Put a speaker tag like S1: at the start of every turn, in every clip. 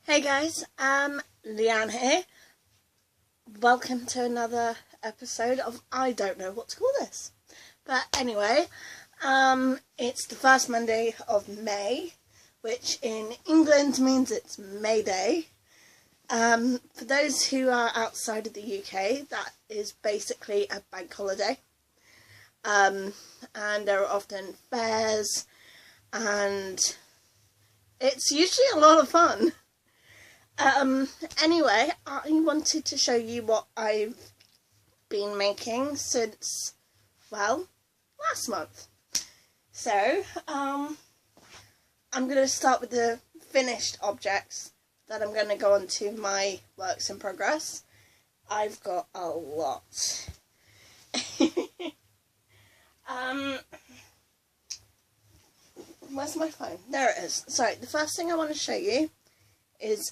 S1: Hey guys, Leanne here. Welcome to another episode of I don't know what to call this. But anyway, it's the first Monday of May, which in England means it's May Day. For those who are outside of the UK, that is basically a bank holiday. And there are often fairs, and it's usually a lot of fun. Anyway, I wanted to show you what I've been making since, well, last month. So, I'm going to start with the finished objects, then I'm going to go on to my works in progress. I've got a lot. Where's my phone? There it is. So, the first thing I want to show you is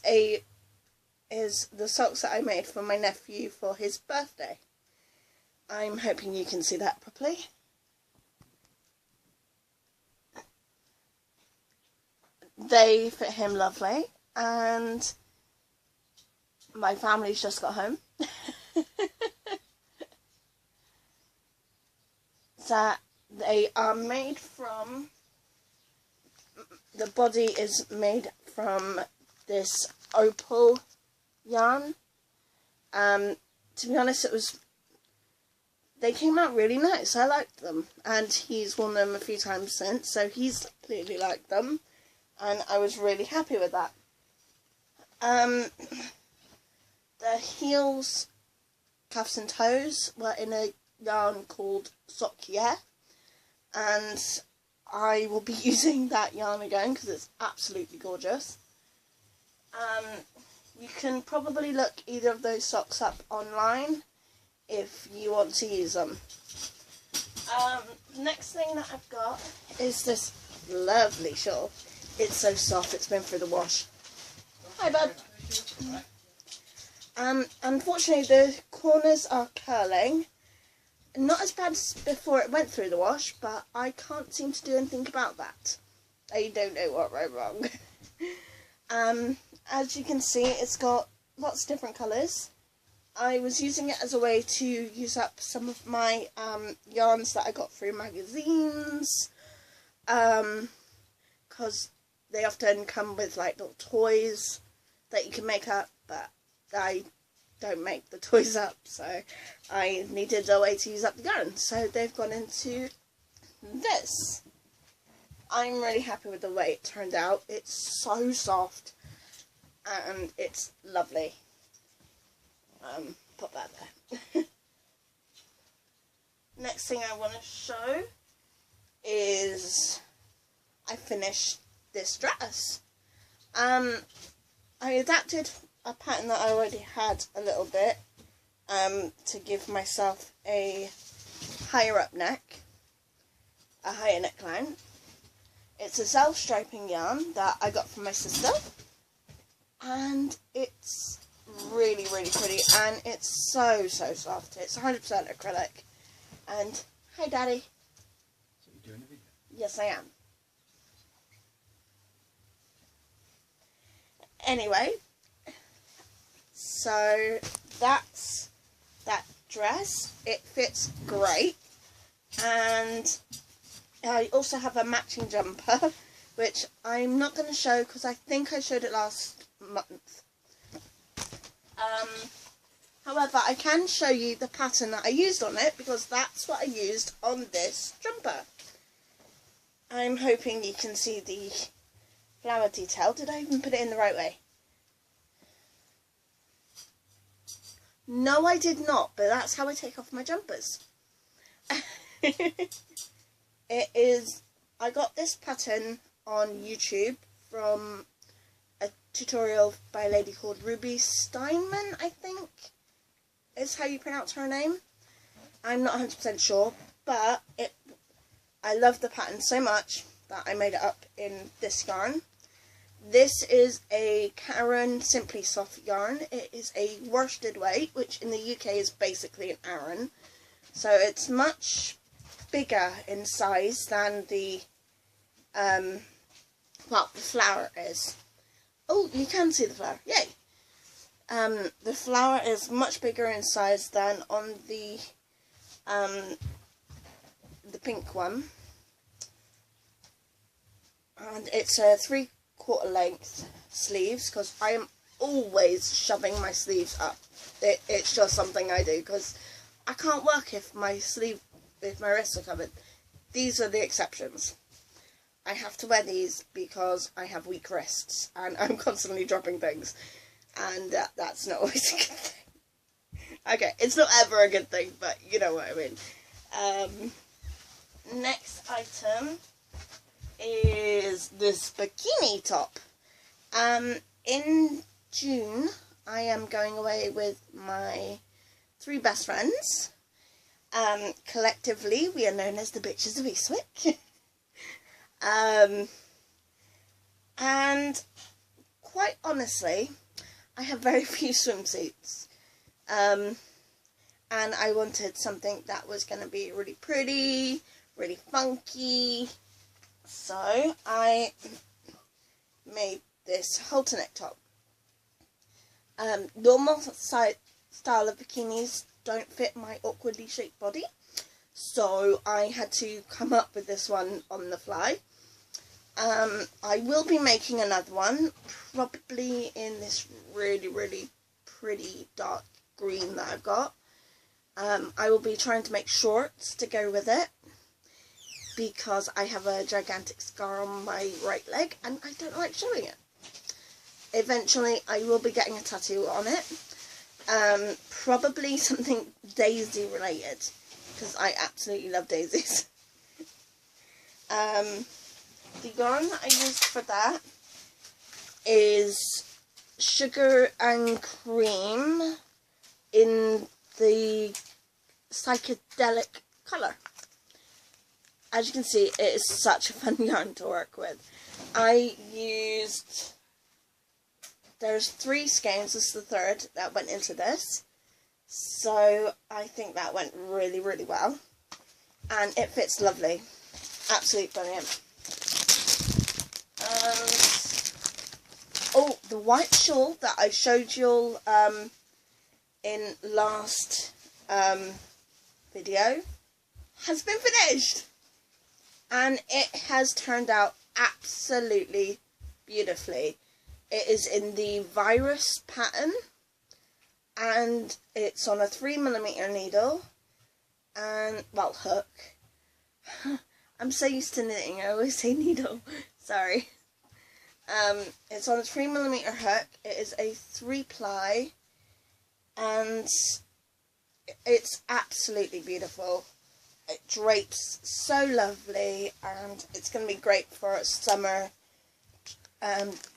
S1: the socks that I made for my nephew for his birthday. I'm hoping you can see that properly. They fit him lovely, and my family's just got home. That they are made from, the body is made from this opal yarn. To be honest, they came out really nice. I liked them, and he's worn them a few times since, so he's clearly liked them, and I was really happy with that. The heels, cuffs and toes were in a yarn called Sock-Yeah, and I will be using that yarn again because it's absolutely gorgeous. You can probably look either of those socks up online if you want to use them. Next thing that I've got is this lovely shawl. It's so soft, it's been through the wash. Hi bud. Unfortunately the corners are curling. Not as bad as before it went through the wash, but I can't seem to do anything about that. I don't know what went wrong. As you can see, it's got lots of different colours. I was using it as a way to use up some of my yarns that I got through magazines, because they often come with like little toys that you can make up, but I don't make the toys up, so I needed a way to use up the yarn, so they've gone into this. I'm really happy with the way it turned out. It's so soft and it's lovely. Put that there. Next thing I want to show is I finished this dress. I adapted a pattern that I already had a little bit to give myself a higher up neck, a higher neckline. It's a self-striping yarn that I got from my sister, and it's really, really pretty, and it's so soft. It's 100% acrylic. And hi Daddy.
S2: So you're doing a video?
S1: Yes, I am. Anyway, so that's that dress. It fits great, and I also have a matching jumper, which I'm not going to show because I think I showed it last month. However, I can show you the pattern that I used on it, because that's what I used on this jumper. I'm hoping you can see the flower detail. Did I even put it in the right way? No, I did not, but that's how I take off my jumpers. I got this pattern on YouTube from a tutorial by a lady called Ruby Steinman, I think is how you pronounce her name. I'm not 100% sure, but I love the pattern so much that I made it up in this yarn. This is a Caron Simply Soft yarn. It is a worsted weight, which in the UK is basically an Aran. So it's much bigger in size than the flower is. Oh, you can see the flower. Yay! The flower is much bigger in size than on the pink one. And it's a 3/4 length sleeves, because I am always shoving my sleeves up. It's just something I do, because I can't work if my wrists are covered. These are the exceptions. I have to wear these because I have weak wrists and I'm constantly dropping things, and that's not always a good thing. Okay, it's not ever a good thing, but you know what I mean. Next item is this bikini top. In June, I am going away with my 3 best friends. Collectively, we are known as the Bitches of Eastwick. And quite honestly, I have very few swimsuits. And I wanted something that was going to be really pretty, really funky. So I made this halter neck top. Normal style of bikinis don't fit my awkwardly shaped body, so I had to come up with this one on the fly. I will be making another one, probably in this really, really pretty dark green that I've got. I will be trying to make shorts to go with it, because I have a gigantic scar on my right leg and I don't like showing it. Eventually I will be getting a tattoo on it. Probably something daisy related, because I absolutely love daisies. The yarn that I used for that is Sugar and Cream in the psychedelic colour. As you can see, it is such a fun yarn to work with. There's 3 skeins, this is the 3rd that went into this. So I think that went really, really well. And it fits lovely. Absolutely brilliant. Oh, the white shawl that I showed you all in last video has been finished. And it has turned out absolutely beautifully. It is in the virus pattern, and it's on a 3mm needle, and, well, hook. I'm so used to knitting, I always say needle, sorry. It's on a 3mm hook. It is a 3-ply, and it's absolutely beautiful. It drapes so lovely, and it's going to be great for summer.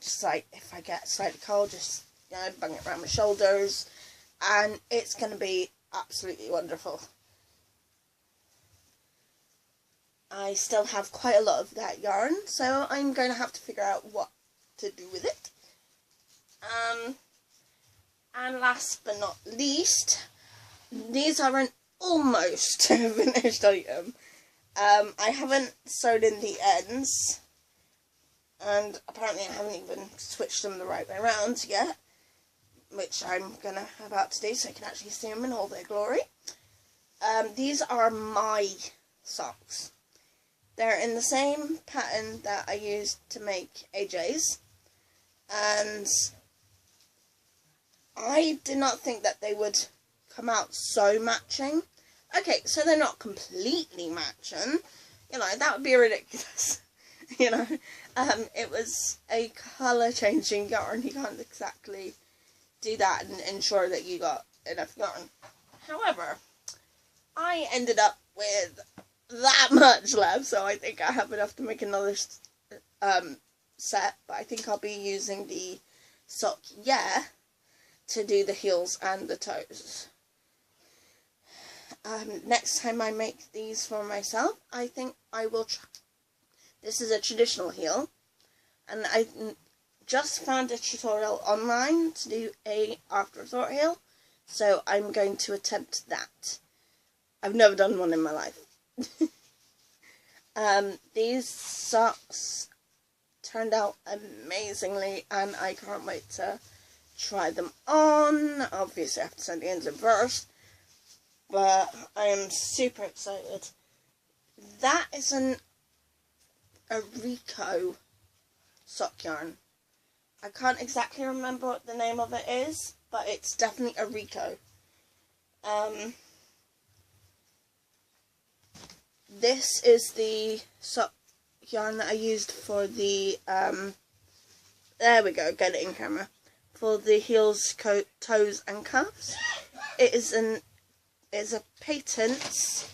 S1: Just like if I get slightly cold, just, you know, bung it around my shoulders, and it's going to be absolutely wonderful. I still have quite a lot of that yarn, so I'm going to have to figure out what to do with it. And last but not least, these are an almost finished item. I haven't sewed in the ends, and apparently I haven't even switched them the right way around yet, which I'm about to do so you can actually see them in all their glory. These are my socks. They're in the same pattern that I used to make AJ's, and I did not think that they would come out so matching. Okay, so they're not completely matching, you know, that would be ridiculous. You know, it was a colour changing yarn. You can't exactly do that and ensure that you got enough yarn. However, I ended up with that much left, so I think I have enough to make another set, but I think I'll be using the sock to do the heels and the toes. Next time I make these for myself, I think I will try. This is a traditional heel, and I just found a tutorial online to do a afterthought heel, so I'm going to attempt that. I've never done one in my life. These socks turned out amazingly, and I can't wait to try them on. Obviously I have to send the ends in first, but I am super excited. That is a Rico sock yarn. I can't exactly remember what the name of it is, but it's definitely a Rico. This is the sock yarn that I used for the, there we go, get it in camera, for the heels, toes and calves. It is a Patents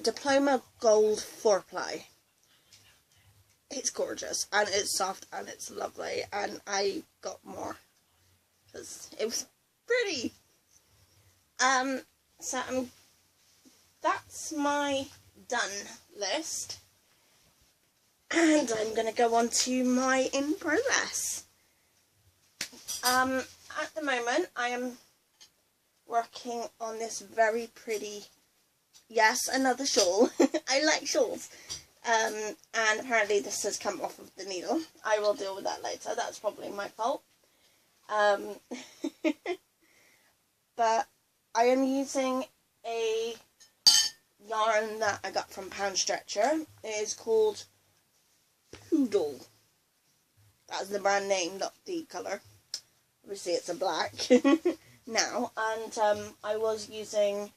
S1: Diploma Gold 4-ply. It's gorgeous, and it's soft, and it's lovely, and I got more, because it was pretty. So that's my done list, and I'm going to go on to my in progress. At the moment, I am working on this very pretty, yes, another shawl. I like shawls. And apparently this has come off of the needle. I will deal with that later. That's probably my fault. But I am using a yarn that I got from Pound Stretcher. It is called Poodle. That's the brand name, not the colour. Obviously it's a black now. And I was using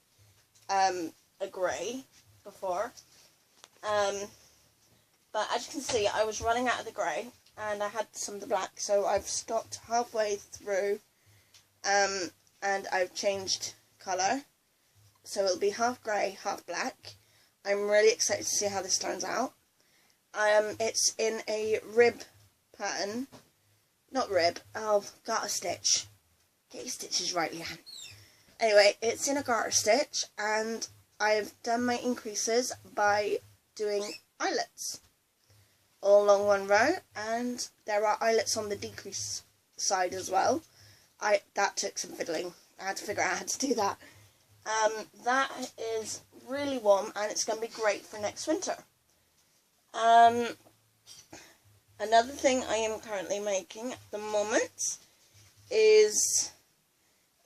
S1: a grey before. But as you can see, I was running out of the grey, and I had some of the black, so I've stopped halfway through, and I've changed colour, so it'll be half grey, half black. I'm really excited to see how this turns out. It's in a rib pattern, not rib, oh, garter stitch. Get your stitches right, Leanne. Anyway, it's in a garter stitch, and I've done my increases by doing eyelets all along one row, and there are eyelets on the decrease side as well. That took some fiddling. I had to figure out how to do that. That is really warm, and it's going to be great for next winter. Another thing I am currently making at the moment is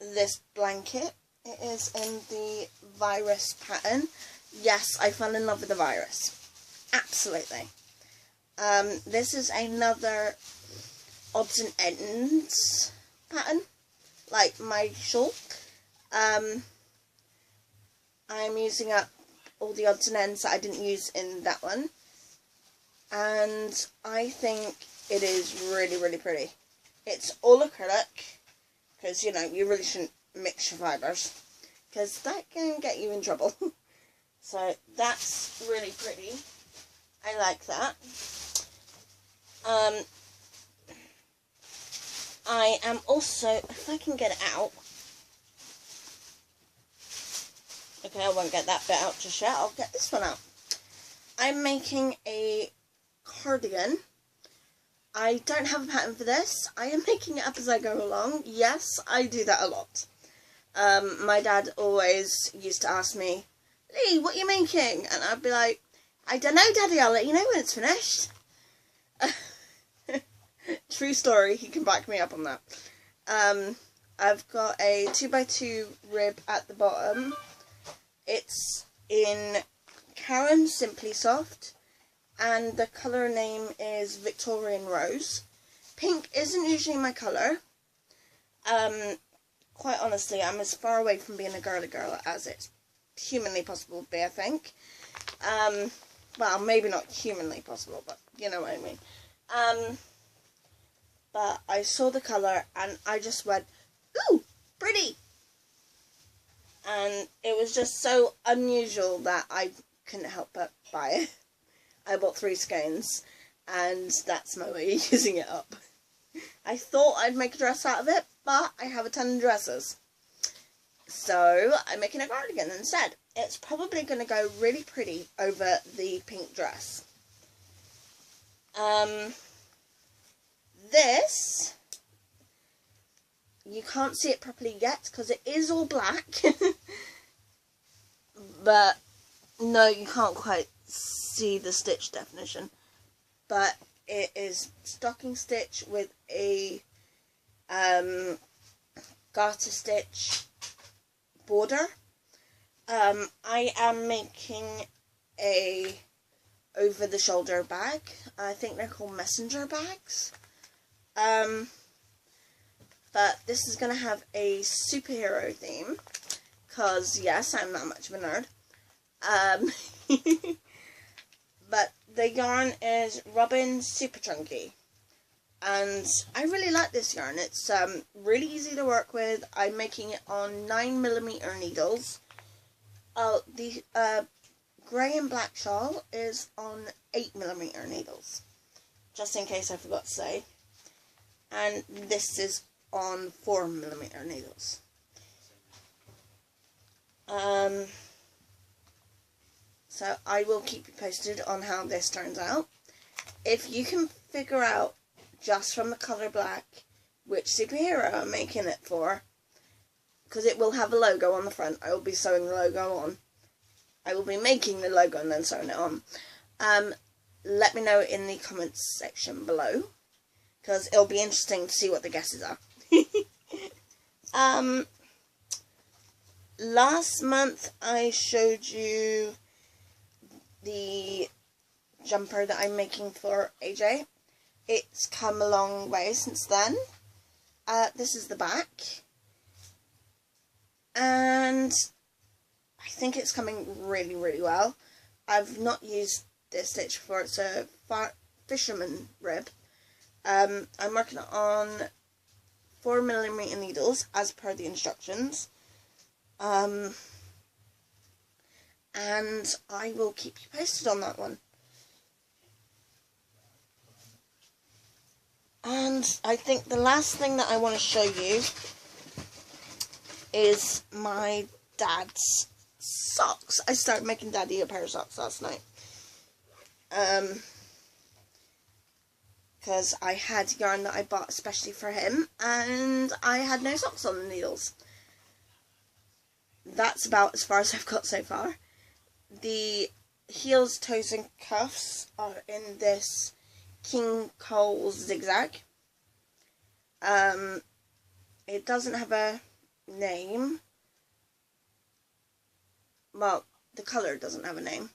S1: this blanket. It is in the virus pattern. Yes, I fell in love with the virus. Absolutely. This is another odds and ends pattern, like my shawl. I'm using up all the odds and ends that I didn't use in that one, and I think it is really, really pretty. It's all acrylic, because, you know, you really shouldn't mix your fibres, because that can get you in trouble. So that's really pretty. I like that. I am also, if I can get it out. Okay, I won't get that bit out just yet. I'll get this one out. I'm making a cardigan. I don't have a pattern for this. I am making it up as I go along. Yes, I do that a lot. My dad always used to ask me, Lee, what are you making? And I'd be like, I don't know, Daddy, I'll let you know when it's finished. True story, he can back me up on that. I've got a 2x2 rib at the bottom. It's in Karen Simply Soft, and the colour name is Victorian Rose. Pink isn't usually my colour. Quite honestly, I'm as far away from being a girly girl as it's humanly possible to be, I think. Well, maybe not humanly possible, but you know what I mean. But I saw the colour and I just went, ooh, pretty! And it was just so unusual that I couldn't help but buy it. I bought 3 skeins, and that's my way of using it up. I thought I'd make a dress out of it, but I have a ton of dresses. So I'm making a cardigan instead. It's probably going to go really pretty over the pink dress. This, you can't see it properly yet because it is all black. But no, you can't quite see the stitch definition. But it is stocking stitch with a garter stitch border. I am making a over the shoulder bag. I think they're called messenger bags. But this is going to have a superhero theme, because yes, I'm not much of a nerd. But the yarn is Robin Super Chunky, and I really like this yarn. It's really easy to work with. I'm making it on 9mm needles. The grey and black shawl is on 8mm needles, just in case I forgot to say. And this is on 4mm needles. So I will keep you posted on how this turns out. If you can figure out just from the colour black which superhero I'm making it for, because it will have a logo on the front. I will be sewing the logo on. I will be making the logo and then sewing it on. Let me know in the comments section below, because it'll be interesting to see what the guesses are. Last month I showed you the jumper that I'm making for AJ. It's come a long way since then. This is the back, and I think it's coming really, really well. I've not used this stitch before. It's a fisherman rib. I'm working on 4mm needles as per the instructions. And I will keep you posted on that one. And I think the last thing that I want to show you is my dad's socks. I started making Daddy a pair of socks last night. Because I had yarn that I bought especially for him, and I had no socks on the needles. That's about as far as I've got so far. The heels, toes and cuffs are in this King Cole zigzag. It doesn't have a name. Well, the colour doesn't have a name.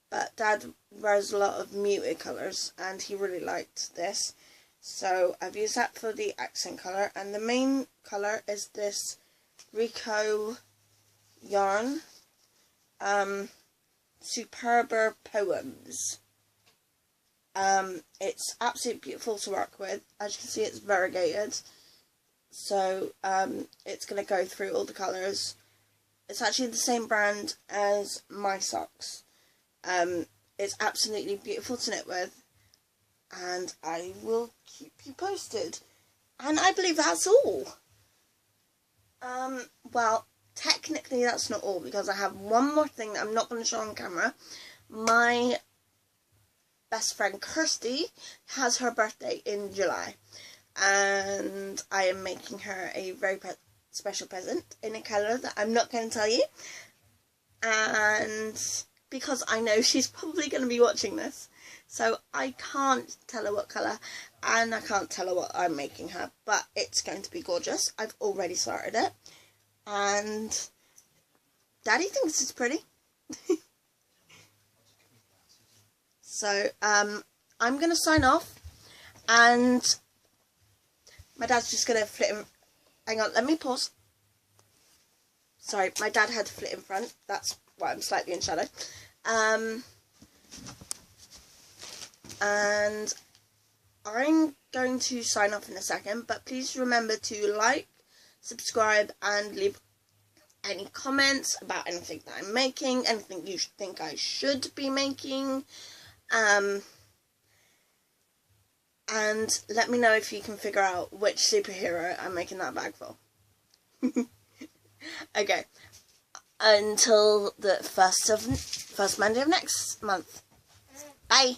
S1: But Dad wears a lot of muted colours, and he really liked this. So I've used that for the accent colour, and the main colour is this Rico yarn. Superber Poems. It's absolutely beautiful to work with. As you can see, it's variegated. So it's going to go through all the colours. It's actually the same brand as my socks. It's absolutely beautiful to knit with, and I will keep you posted. And I believe that's all. Well, technically that's not all, because I have one more thing that I'm not going to show on camera. My best friend Kirsty has her birthday in July, and I am making her a very special present in a colour that I'm not going to tell you. And because I know she's probably going to be watching this, so I can't tell her what colour, and I can't tell her what I'm making her, but it's going to be gorgeous. I've already started it, and Daddy thinks it's pretty. So I'm going to sign off, and my dad's just going to flit in. Hang on, let me pause. Sorry, my dad had to flit in front. That's why I'm slightly in shadow. And I'm going to sign off in a second, but please remember to like, subscribe, and leave any comments about anything that I'm making, anything you think I should be making. And let me know if you can figure out which superhero I'm making that bag for. Okay, until the first Monday of next month. Bye.